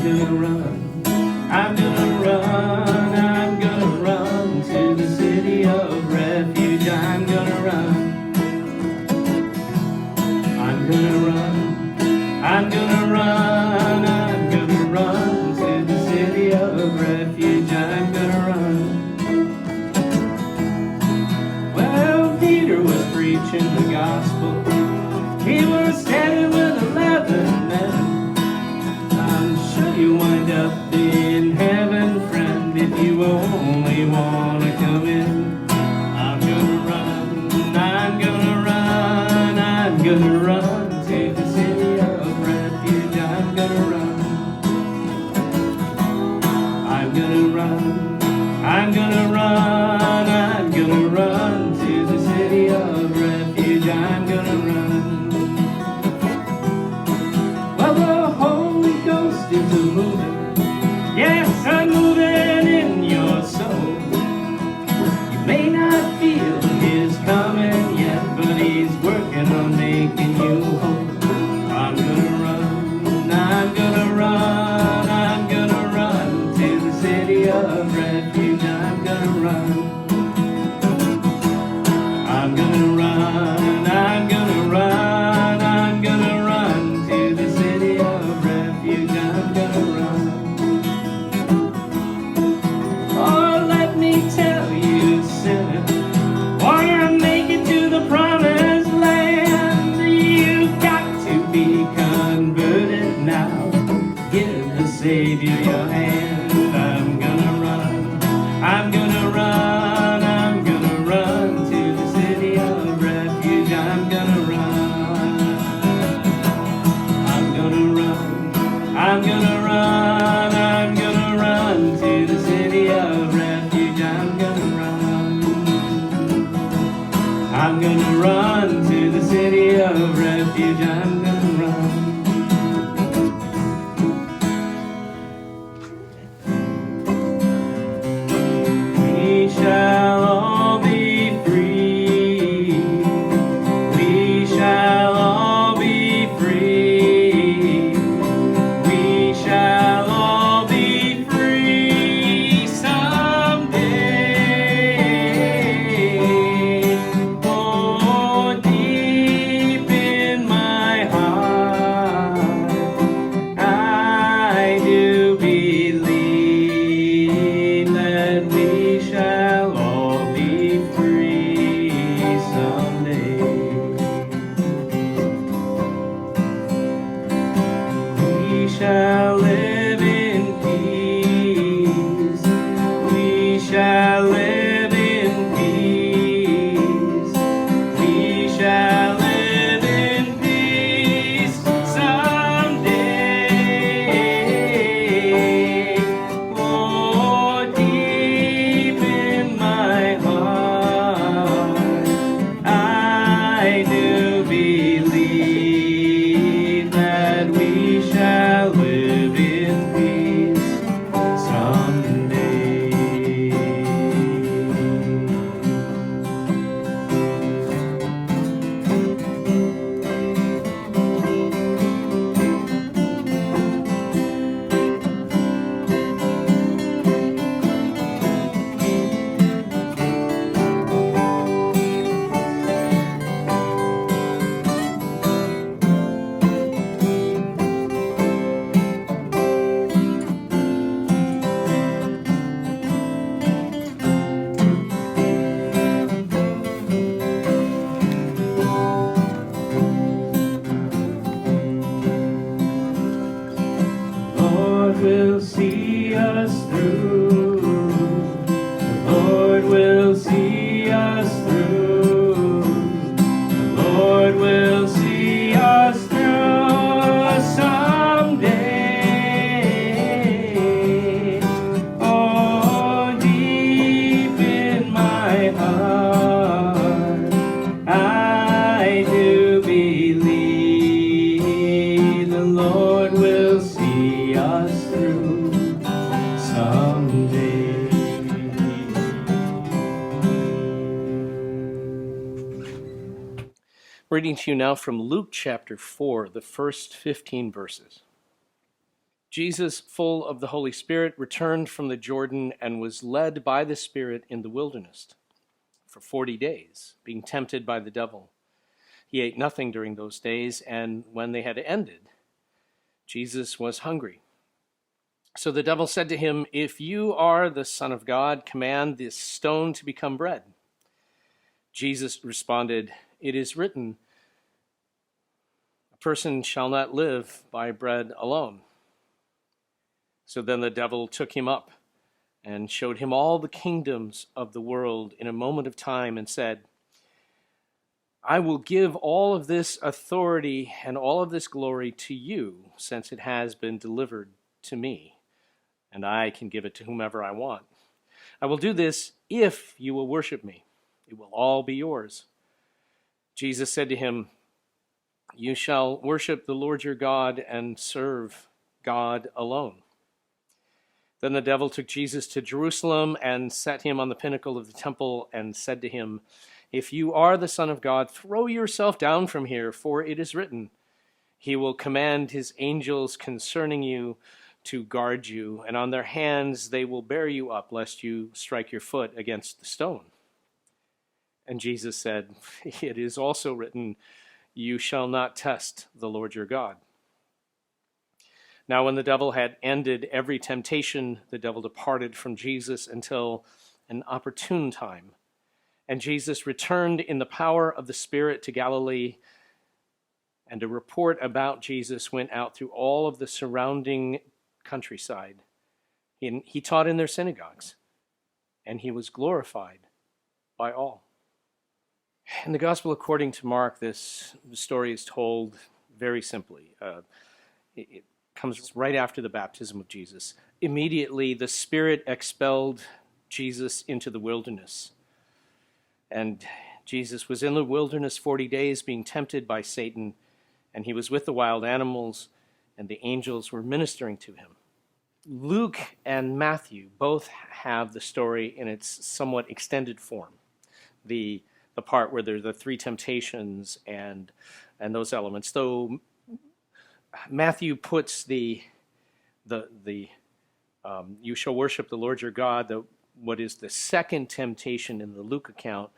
gonna run, I'm gonna run, I'm gonna run to the city of refuge. I'm gonna run, I'm gonna run, I'm gonna run, I'm gonna run to the city of refuge. I'm gonna run. Well, Peter was preaching the gospel. He was standing with 11 men. I'm sure you wind up in heaven, friend, if you only want to come in. I'm gonna run, I'm gonna run, I'm gonna run to the city of refuge. I'm gonna run, I'm gonna run, I'm gonna run, I'm gonna run to the city of refuge. I'm gonna run. Well, the Holy Ghost is a-moving. Yes, I'm moving in your soul. You may not feel His coming yet, but He's working on making you whole. I'm gonna run, I'm gonna run, I'm gonna run to the city of refuge. I'm gonna run, I'm gonna run, I'm gonna run, I'm gonna run to the city of refuge. I'm gonna run. Oh, let me tell you, sinner, wanna make it to the promised land, you've got to be converted now. Give the Savior your hand. I'm gonna run, I'm gonna run, I'm gonna run to the city of refuge. I'm gonna run, I'm gonna run, I'm gonna run, I'm gonna run to the city of refuge. I'm gonna run, I'm gonna run to the city of refuge. I'm gonna run. We shall all be free. We shall all be free. We shall all be free someday. Oh, deep in my heart, I do believe that we shall all be free someday. We shall live in peace. We shall live in peace. We shall live in peace someday. Oh, deep in my heart, I do believe that we shall live in peace someday. Lord will see us through. The Lord will see us through. The Lord will see us through someday. Oh, deep in my heart, I do believe the Lord will see us through someday. Reading to you now from Luke chapter 4, the first 15 verses. Jesus, full of the Holy Spirit, returned from the Jordan and was led by the Spirit in the wilderness for 40 days, being tempted by the devil. He ate nothing during those days, and when they had ended, Jesus was hungry. So the devil said to him, "If you are the Son of God, command this stone to become bread." Jesus responded, "It is written, a person shall not live by bread alone." So then the devil took him up and showed him all the kingdoms of the world in a moment of time and said, "I will give all of this authority and all of this glory to you, since it has been delivered to me, and I can give it to whomever I want. I will do this if you will worship me. It will all be yours." Jesus said to him, "You shall worship the Lord your God and serve God alone." Then the devil took Jesus to Jerusalem and set him on the pinnacle of the temple and said to him, "If you are the Son of God, throw yourself down from here, for it is written, he will command his angels concerning you to guard you, and on their hands they will bear you up, lest you strike your foot against the stone." And Jesus said, "It is also written, you shall not test the Lord your God." Now when the devil had ended every temptation, the devil departed from Jesus until an opportune time. And Jesus returned in the power of the Spirit to Galilee, and a report about Jesus went out through all of the surrounding countryside. He taught in their synagogues, and he was glorified by all. In the Gospel according to Mark, this story is told very simply. It comes right after the baptism of Jesus. Immediately, the Spirit expelled Jesus into the wilderness. And Jesus was in the wilderness 40 days being tempted by Satan, and he was with the wild animals, and the angels were ministering to him. Luke and Matthew both have the story in its somewhat extended form. The part where there's the three temptations and those elements. Though Matthew puts the you shall worship the Lord your God, what is the second temptation in the Luke account,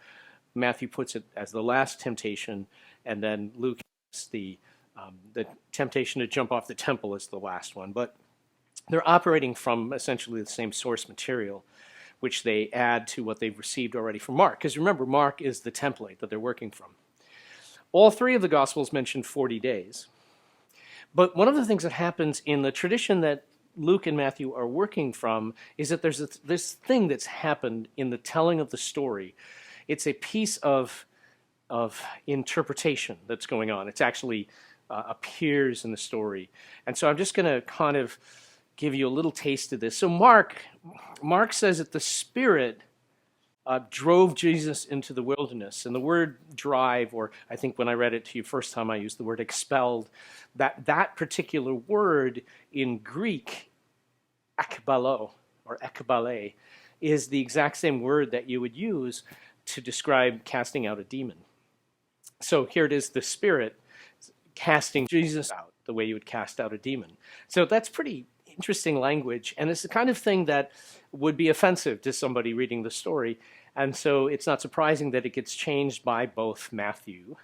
Matthew puts it as the last temptation, and then Luke has the temptation to jump off the temple as the last one. But they're operating from essentially the same source material, which they add to what they've received already from Mark. Because remember, Mark is the template that they're working from. All three of the Gospels mention 40 days. But one of the things that happens in the tradition that Luke and Matthew are working from is that there's this thing that's happened in the telling of the story. It's a piece of interpretation that's going on. It actually appears in the story. And so I'm just going to kind of give you a little taste of this. So Mark says that the Spirit drove Jesus into the wilderness. And the word drive, or I think when I read it to you first time I used the word expelled, that particular word in Greek, ekbalo, or ekbale, is the exact same word that you would use to describe casting out a demon. So here it is, the Spirit casting Jesus out the way you would cast out a demon. So that's pretty interesting language, and it's the kind of thing that would be offensive to somebody reading the story, and so it's not surprising that it gets changed by both Matthew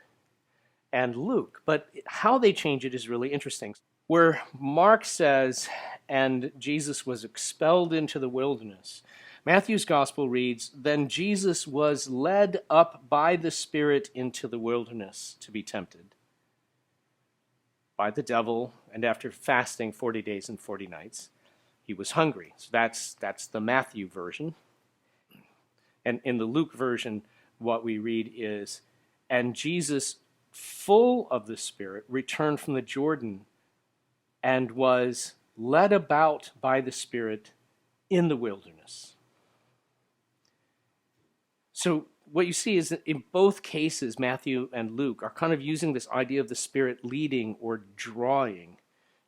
and Luke. But how they change it is really interesting. Where Mark says, "And Jesus was expelled into the wilderness," Matthew's gospel reads, "Then Jesus was led up by the Spirit into the wilderness to be tempted by the devil, and after fasting 40 days and 40 nights, he was hungry." So that's the Matthew version. And in the Luke version, what we read is, "And Jesus, full of the Spirit, returned from the Jordan and was led about by the Spirit in the wilderness." So what you see is that in both cases, Matthew and Luke are kind of using this idea of the Spirit leading or drawing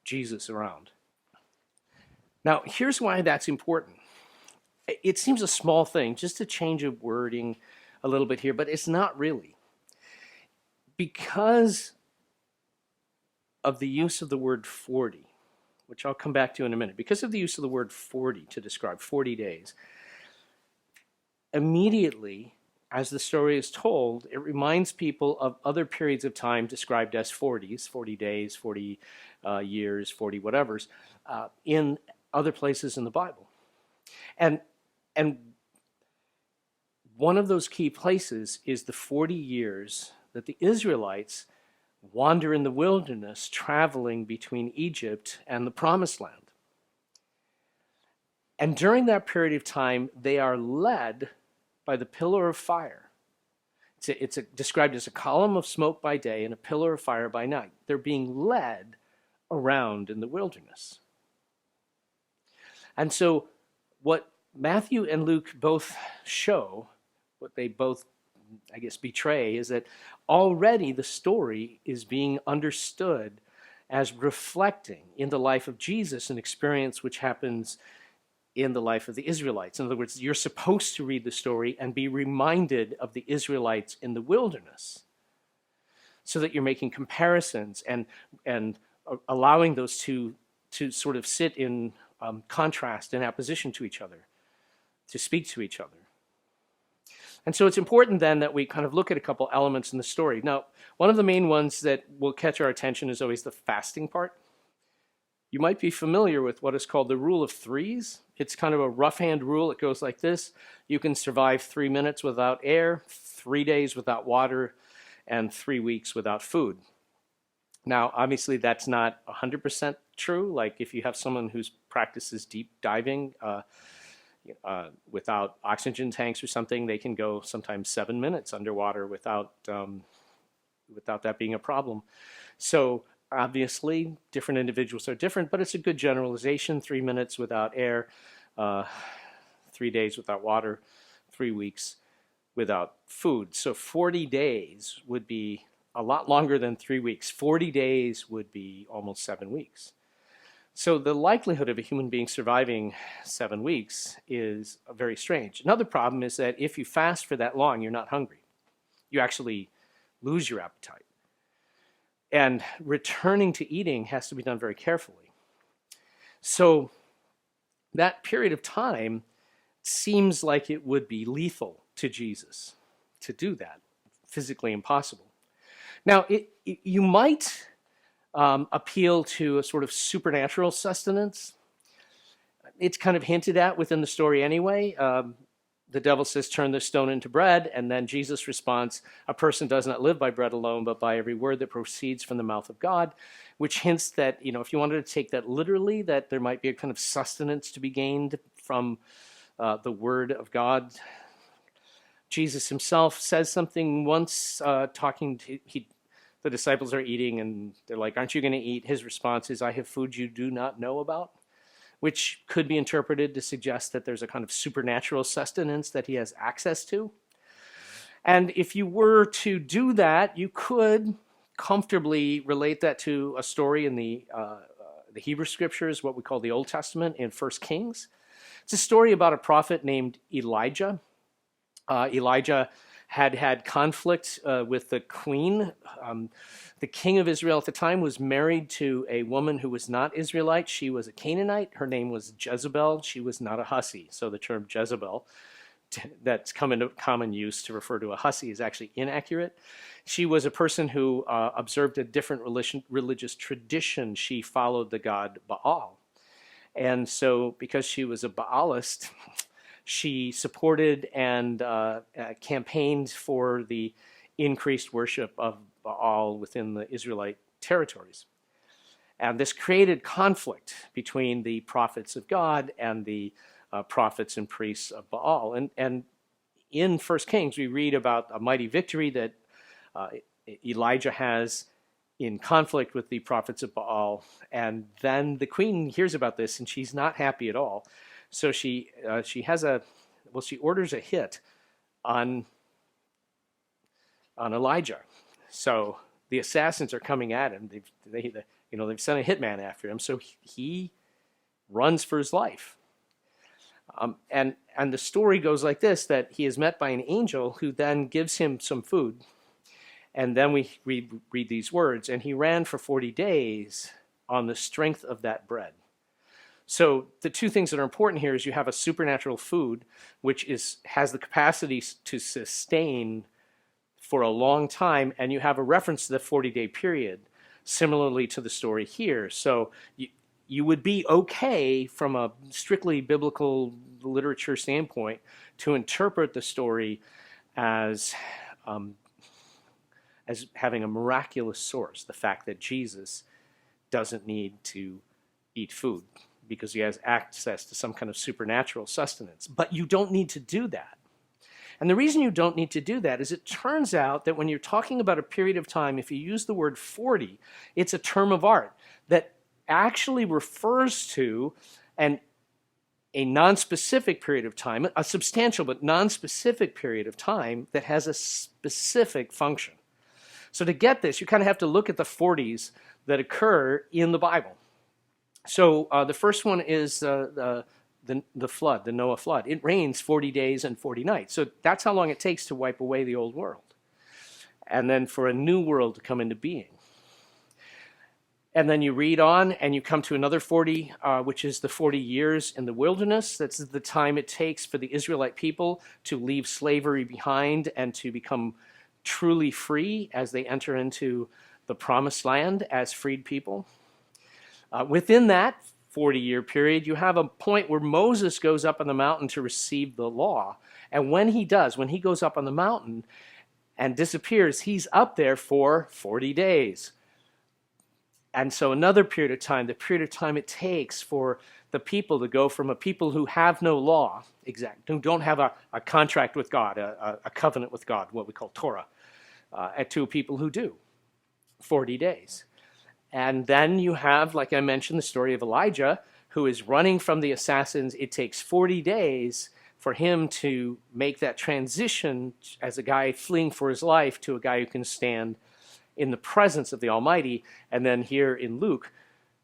Jesus around. Now, here's why that's important. It seems a small thing, just a change of wording a little bit here, but it's not really. Because of the use of the word 40, which I'll come back to in a minute, because of the use of the word 40 to describe 40 days, immediately, as the story is told, it reminds people of other periods of time described as 40s, 40 days, 40 years, 40 whatevers, in other places in the Bible. And one of those key places is the 40 years that the Israelites wander in the wilderness, traveling between Egypt and the Promised Land. And during that period of time, they are led by the pillar of fire. It's described as a column of smoke by day and a pillar of fire by night. They're being led around in the wilderness. And so what Matthew and Luke both show, what they both, I guess, betray, is that already the story is being understood as reflecting in the life of Jesus an experience which happens in the life of the Israelites. In other words, you're supposed to read the story and be reminded of the Israelites in the wilderness so that you're making comparisons and allowing those two to sort of sit in contrast and opposition to each other, to speak to each other. And so it's important then that we kind of look at a couple elements in the story. Now, one of the main ones that will catch our attention is always the fasting part. You might be familiar with what is called the rule of threes. It's kind of a rough-hand rule. It goes like this. You can survive 3 minutes without air, 3 days without water, and 3 weeks without food. Now, obviously, that's not 100% true. Like if you have someone who practices deep diving without oxygen tanks or something, they can go sometimes 7 minutes underwater without that being a problem. So obviously, different individuals are different, but it's a good generalization. 3 minutes without air, 3 days without water, 3 weeks without food. So 40 days would be a lot longer than 3 weeks. 40 days would be almost 7 weeks. So the likelihood of a human being surviving 7 weeks is very strange. Another problem is that if you fast for that long, you're not hungry. You actually lose your appetite. And returning to eating has to be done very carefully. So that period of time seems like it would be lethal to Jesus to do that, physically impossible. Now, you might appeal to a sort of supernatural sustenance. It's kind of hinted at within the story anyway. The devil says, turn this stone into bread, and then Jesus responds, a person does not live by bread alone, but by every word that proceeds from the mouth of God, which hints that, if you wanted to take that literally, that there might be a kind of sustenance to be gained from the word of God. Jesus himself says something once, the disciples are eating, and they're like, aren't you going to eat? His response is, I have food you do not know about, which could be interpreted to suggest that there's a kind of supernatural sustenance that he has access to. And if you were to do that, you could comfortably relate that to a story in the Hebrew Scriptures, what we call the Old Testament in 1 Kings. It's a story about a prophet named Elijah. Elijah had conflict with the queen. The king of Israel at the time was married to a woman who was not Israelite. She was a Canaanite. Her name was Jezebel. She was not a hussy. So the term Jezebel, that's come into common use to refer to a hussy, is actually inaccurate. She was a person who observed a different religious tradition. She followed the god Baal. And so because she was a Baalist, she supported and campaigned for the increased worship of Baal within the Israelite territories. And this created conflict between the prophets of God and the prophets and priests of Baal. And in 1 Kings, we read about a mighty victory that Elijah has in conflict with the prophets of Baal. And then the queen hears about this, and she's not happy at all. So she orders a hit on Elijah. So the assassins are coming at him. They've sent a hitman after him. So he runs for his life. And the story goes like this: that he is met by an angel who then gives him some food. And then we read these words: and he ran for 40 days on the strength of that bread. So the two things that are important here is you have a supernatural food, which has the capacity to sustain for a long time, and you have a reference to the 40-day period, similarly to the story here. So you would be okay from a strictly biblical literature standpoint to interpret the story as having a miraculous source, the fact that Jesus doesn't need to eat food because he has access to some kind of supernatural sustenance. But you don't need to do that. And the reason you don't need to do that is it turns out that when you're talking about a period of time, if you use the word 40, it's a term of art that actually refers to a non-specific period of time, a substantial but non-specific period of time that has a specific function. So to get this, you kind of have to look at the 40s that occur in the Bible. So the first one is the flood, the Noah flood. It rains 40 days and 40 nights. So that's how long it takes to wipe away the old world. And then for a new world to come into being. And then you read on and you come to another 40, which is the 40 years in the wilderness. That's the time it takes for the Israelite people to leave slavery behind and to become truly free as they enter into the promised land as freed people. Within that 40-year period, you have a point where Moses goes up on the mountain to receive the law. And when he does, when he goes up on the mountain and disappears, he's up there for 40 days. And so another period of time, the period of time it takes for the people to go from a people who have no law, who don't have a contract with God, a covenant with God, what we call Torah, to people who do, 40 days. And then you have, like I mentioned, the story of Elijah, who is running from the assassins. It takes 40 days for him to make that transition as a guy fleeing for his life to a guy who can stand in the presence of the Almighty. And then here in Luke,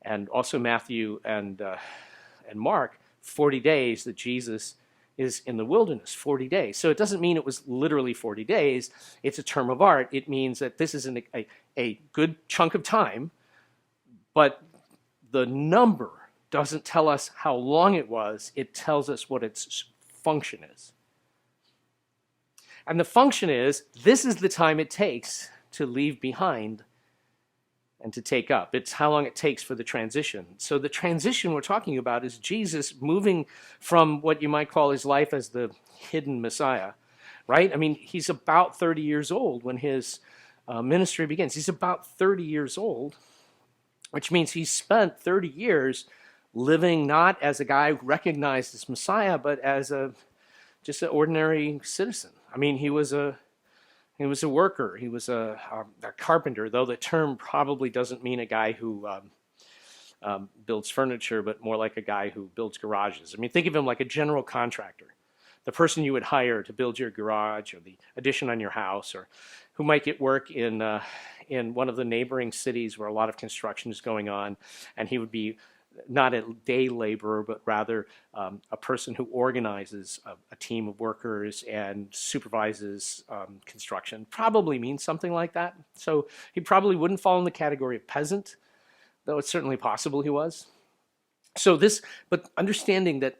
and also Matthew and Mark, 40 days that Jesus is in the wilderness, 40 days. So it doesn't mean it was literally 40 days. It's a term of art. It means that this is a good chunk of time, but the number doesn't tell us how long it was. It tells us what its function is. And the function is, this is the time it takes to leave behind and to take up. It's how long it takes for the transition. So the transition we're talking about is Jesus moving from what you might call his life as the hidden Messiah, right? I mean, he's about 30 years old when his ministry begins. He's about 30 years old, which means he spent 30 years living not as a guy recognized as Messiah, but as just an ordinary citizen. I mean, he was a worker. He was a carpenter, though the term probably doesn't mean a guy who builds furniture, but more like a guy who builds garages. I mean, think of him like a general contractor, the person you would hire to build your garage or the addition on your house, or who might get work in one of the neighboring cities where a lot of construction is going on, and he would be not a day laborer, but rather a person who organizes a team of workers and supervises construction. Probably means something like that. So he probably wouldn't fall in the category of peasant, though it's certainly possible he was. So but understanding that,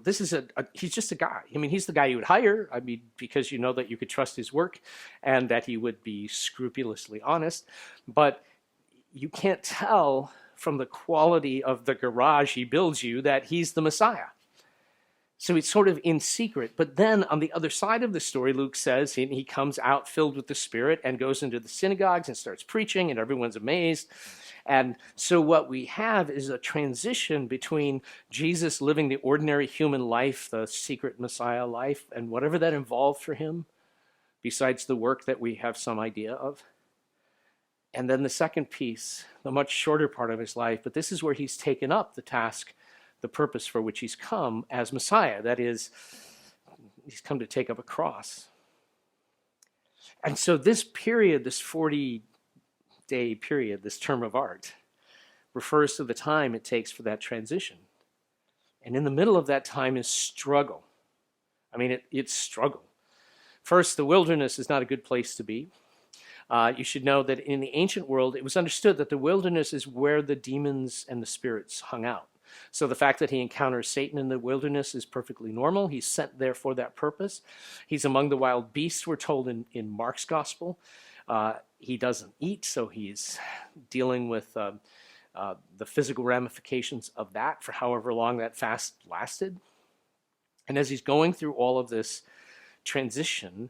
this is he's just a guy. I mean, he's the guy you would hire, because you know that you could trust his work and that he would be scrupulously honest. But you can't tell from the quality of the garage he builds you that he's the Messiah. So it's sort of in secret. But then on the other side of the story, Luke says he comes out filled with the Spirit and goes into the synagogues and starts preaching, and everyone's amazed. And so what we have is a transition between Jesus living the ordinary human life, the secret Messiah life, and whatever that involved for him, besides the work that we have some idea of. And then the second piece, the much shorter part of his life, but this is where he's taken up the task, the purpose for which he's come as Messiah. That is, he's come to take up a cross. And so this period, this 40-day period, this term of art, refers to the time it takes for that transition. And in the middle of that time is struggle. I mean, it's struggle. First, the wilderness is not a good place to be. You should know that in the ancient world, it was understood that the wilderness is where the demons and the spirits hung out. So the fact that he encounters Satan in the wilderness is perfectly normal. He's sent there for that purpose. He's among the wild beasts, we're told in Mark's gospel. He doesn't eat, so he's dealing with the physical ramifications of that for however long that fast lasted. And as he's going through all of this transition,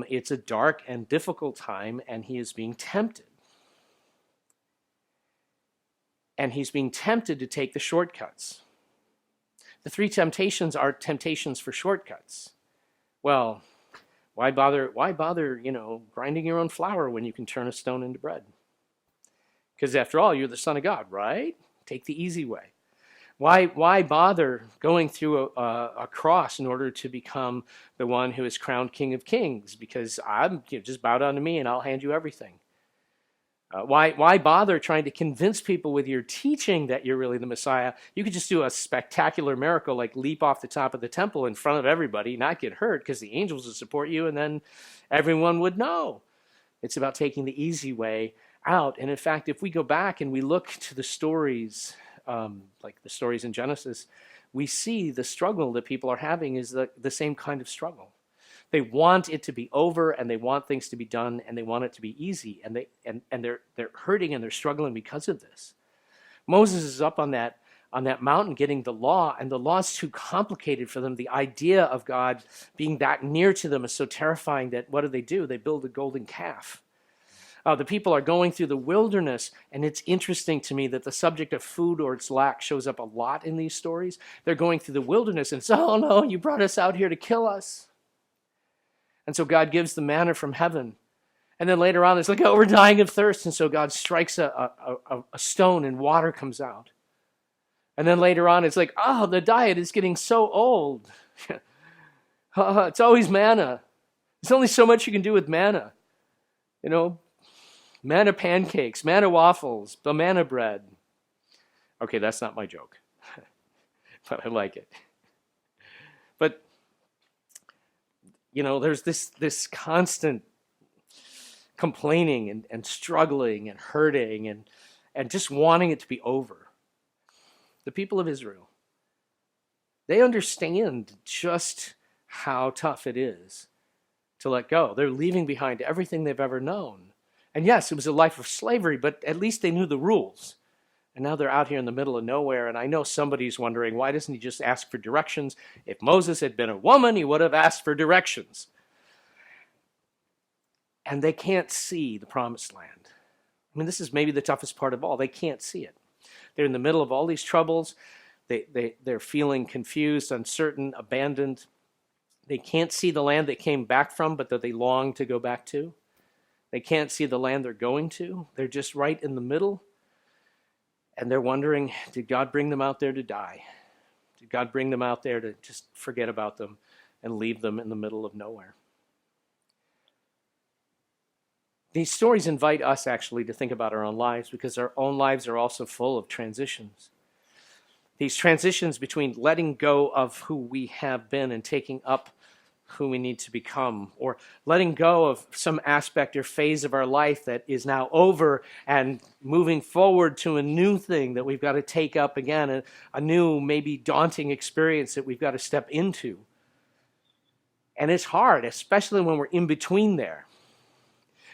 it's a dark and difficult time, and he is being tempted. And he's being tempted to take the shortcuts. The three temptations are temptations for shortcuts. Well, why bother, grinding your own flour when you can turn a stone into bread? Because after all, you're the Son of God, right? Take the easy way. Why bother going through a cross in order to become the one who is crowned King of Kings? Because just bow down to me and I'll hand you everything. Why bother trying to convince people with your teaching that you're really the Messiah? You could just do a spectacular miracle like leap off the top of the temple in front of everybody, not get hurt because the angels would support you, and then everyone would know. It's about taking the easy way out. And in fact, if we go back and we look to the stories, like the stories in Genesis, we see the struggle that people are having is the same kind of struggle. They want it to be over, and they want things to be done, and they want it to be easy, and they're hurting and they're struggling because of this. Moses is up on that mountain getting the law, and the law is too complicated for them. The idea of God being that near to them is so terrifying that what do? They build a golden calf. The people are going through the wilderness, and it's interesting to me that the subject of food or its lack shows up a lot in these stories. They're going through the wilderness, and it's, oh no, you brought us out here to kill us. And so God gives the manna from heaven. And then later on, it's like, oh, we're dying of thirst. And so God strikes a stone and water comes out. And then later on, it's like, oh, the diet is getting so old. It's always manna. There's only so much you can do with manna. Manna pancakes, manna waffles, banana bread. Okay, that's not my joke, but I like it. But there's this constant complaining and struggling and hurting and just wanting it to be over. The people of Israel, they understand just how tough it is to let go. They're leaving behind everything they've ever known. And yes, it was a life of slavery, but at least they knew the rules. And now they're out here in the middle of nowhere, and I know somebody's wondering, why doesn't he just ask for directions? If Moses had been a woman, he would have asked for directions. And they can't see the promised land. I mean, this is maybe the toughest part of all. They can't see it. They're in the middle of all these troubles. They're feeling confused, uncertain, abandoned. They can't see the land they came back from, but that they long to go back to. They can't see the land they're going to. They're just right in the middle. And they're wondering, did God bring them out there to die? Did God bring them out there to just forget about them and leave them in the middle of nowhere? These stories invite us actually to think about our own lives, because our own lives are also full of transitions. These transitions between letting go of who we have been and taking up who we need to become, or letting go of some aspect or phase of our life that is now over and moving forward to a new thing that we've got to take up again, a new, maybe daunting experience that we've got to step into. And it's hard, especially when we're in between there,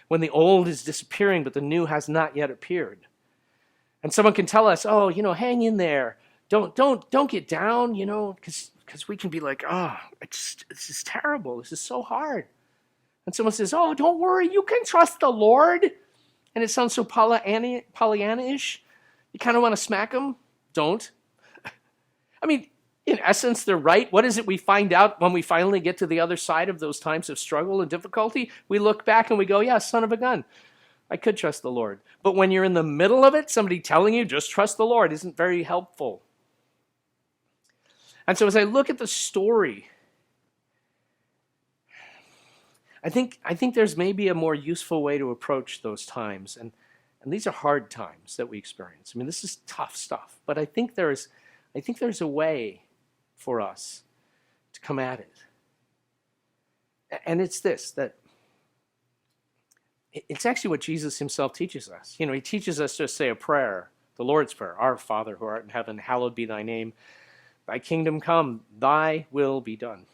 when the old is disappearing but the new has not yet appeared. And someone can tell us, oh, hang in there. Don't get down, because we can be like, this is terrible. This is so hard. And someone says, oh, don't worry. You can trust the Lord. And it sounds so Pollyanna-ish. You kind of want to smack them. Don't. I mean, in essence, they're right. What is it we find out when we finally get to the other side of those times of struggle and difficulty? We look back and we go, yeah, son of a gun. I could trust the Lord. But when you're in the middle of it, somebody telling you, just trust the Lord, isn't very helpful. And so as I look at the story, I think there's maybe a more useful way to approach those times. And these are hard times that we experience. I mean, this is tough stuff. But I think there's a way for us to come at it. And it's this, that It's actually what Jesus himself teaches us. You know, he teaches us to say a prayer, the Lord's Prayer, Our Father who art in heaven, hallowed be thy name. Thy kingdom come, thy will be done.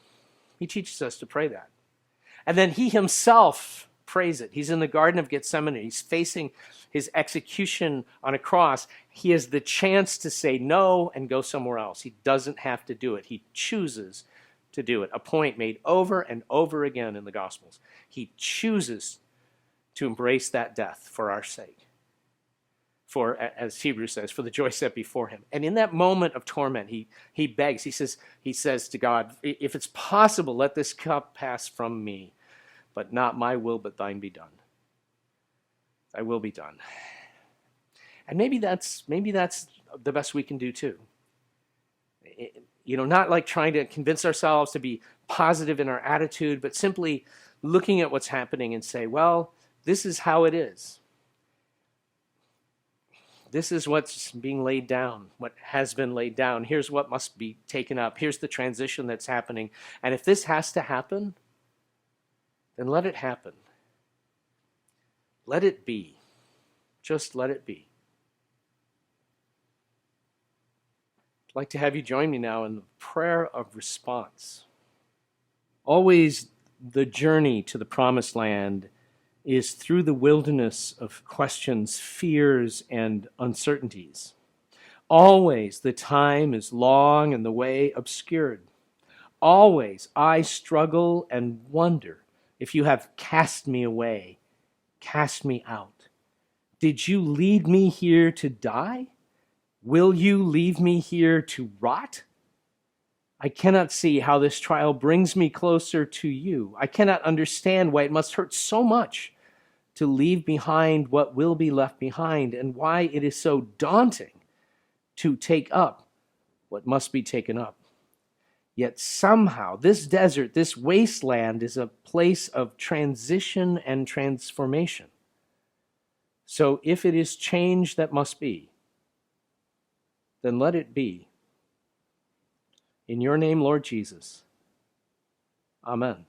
He teaches us to pray that. And then he himself prays it. He's in the Garden of Gethsemane. He's facing his execution on a cross. He has the chance to say no and go somewhere else. He doesn't have to do it. He chooses to do it. A point made over and over again in the Gospels. He chooses to embrace that death for our sake. For, as Hebrews says, for the joy set before him. And in that moment of torment, he begs, he says to God, if it's possible, let this cup pass from me, but not my will, but thine be done. Thy will be done. And maybe that's the best we can do too. You know, not like trying to convince ourselves to be positive in our attitude, but simply looking at what's happening and say, well, this is how it is. This is what's being laid down, what has been laid down. Here's what must be taken up. Here's the transition that's happening. And if this has to happen, then let it happen. Let it be. Just let it be. I'd like to have you join me now in the prayer of response. Always the journey to the promised land is through the wilderness of questions, fears, and uncertainties. Always the time is long and the way obscured. Always I struggle and wonder if you have cast me away, cast me out. Did you lead me here to die? Will you leave me here to rot? I cannot see how this trial brings me closer to you. I cannot understand why it must hurt so much to leave behind what will be left behind, and why it is so daunting to take up what must be taken up. Yet somehow this desert, this wasteland, is a place of transition and transformation. So if it is change that must be, then let it be. In your name, Lord Jesus. Amen.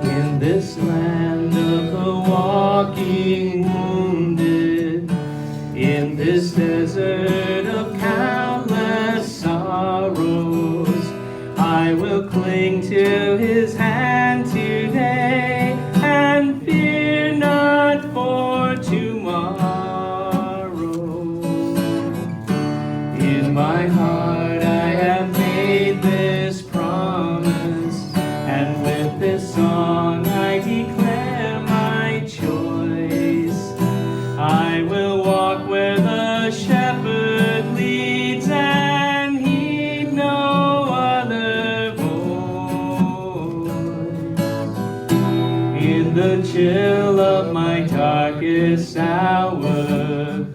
In this land of the walking wounded, in this desert of countless sorrows, I will cling to his hand today and fear not for tomorrow. In my heart I have made this promise, and with this song I declare my choice. I will walk where the shepherd leads and heed no other voice. In the chill of my darkest hour,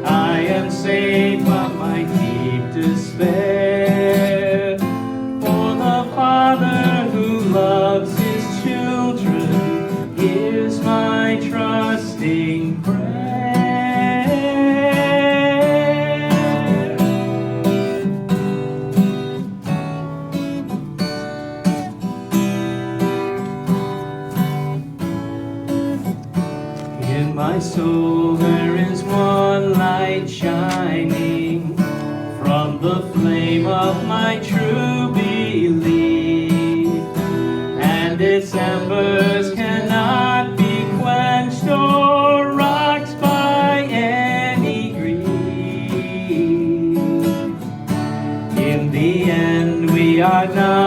I am safe from my deep despair. For the Father who loves his children hears my trusting prayer. In my soul there is one light shining from the flame of my true belief, and its embers cannot be quenched or rocked by any grief. In the end we are not